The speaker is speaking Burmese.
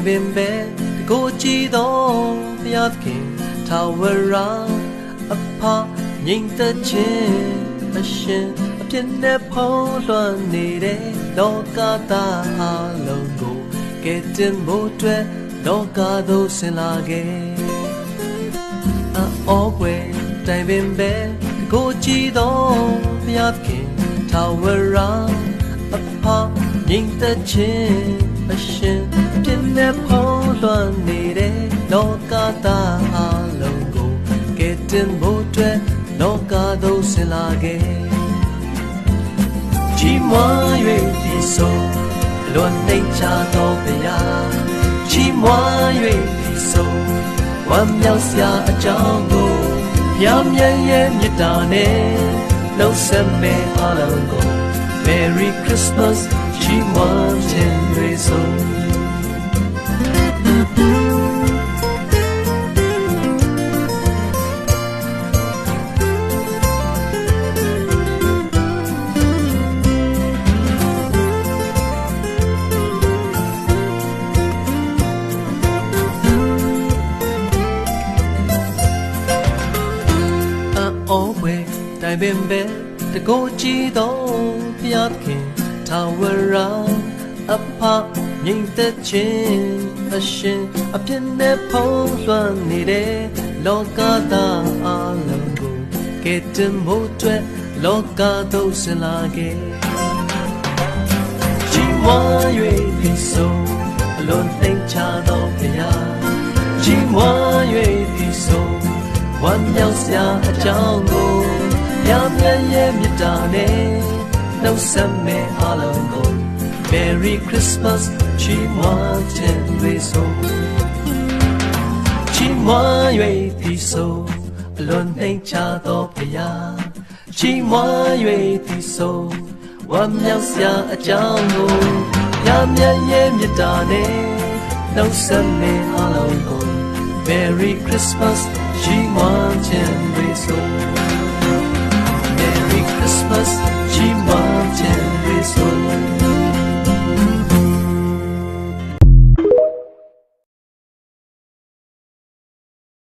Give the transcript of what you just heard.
ပင်ပဲကိုကြည်တော်ဘုရားသခင်ထာဝရအဖငြိမ်သက်ခြင်းအရှင်အပြစ်နဲ့ဖုံးလွှမ်းနေတဲ့လောကသားအလုံးကိုကယ်တင်ဖို့အတွက်လောကသို့ဆင်းလာခဲ့အော်ွယ်တိုင်ပင်ပဲကိုကြည်တော်ဘုရားသခင်ထာဝရအဖငြိမ်သက်ခြင်းအရှင်ပြည့်နဲ့ဖုံးလွှမ်းနေတဲ့လောကသားအလုံးကိုကယ်တင်ဖို့အတွက်လောကသို့ဆင်းလာခဲ့ကြီးမွား၍ဒီဆိုလွန်နှိမ်ချတော်ဘုရားကြီးမွား၍ဒီဆိုဝမ်းမြောက်စရာအကြောင်းကိုဘုရားမြတ်ရဲ့မြတ်တာနဲ့နှုတ်ဆက်မဲ့အားလုံးကို Merry Christmas ကြီးမွားခြင်းတွေဆိုအော်ဝဲတိုင်ပင်ပဲတကိုကြည်တော်ဘုရားသခင်ထာဝရအဖငြိမ်သက်ခြင်းအရှင်အပြစ်နဲ့ဖုံးလွှမ်းနေတဲ့လောကသားအလုံးကိုကယ်တင်ဖို့အတွက်လောကသို့ဆင်းလာခဲ့ကြီးမွား၍ဒီဆိုအလွန်သိမ်ချတော်ဘုရားကြီးမွား၍ဒီဆိုဝမ်းမြောက်စရာအကြောင်းကိုရမြတ်ရဲ့မြတ်တာနဲ့နှုတ်ဆက်မဲ့အားလုံးကို Merry Christmas ချီးမွမ်းခြင်းတွေဆိုချီးမွမ်း၍ဒီဆိုအလွန်နှိမ်ချတော်ဘုရားချီးမွမ်း၍ဒီဆိုဝမ်းမြောက်စရာအကြောင်းကိုရမြတ်ရဲ့မြတ်တာနဲ့နှုတ်ဆက်မဲ့အားလုံးကို Merry Christmas ချီးမွမ်းခြင်းတွေဆို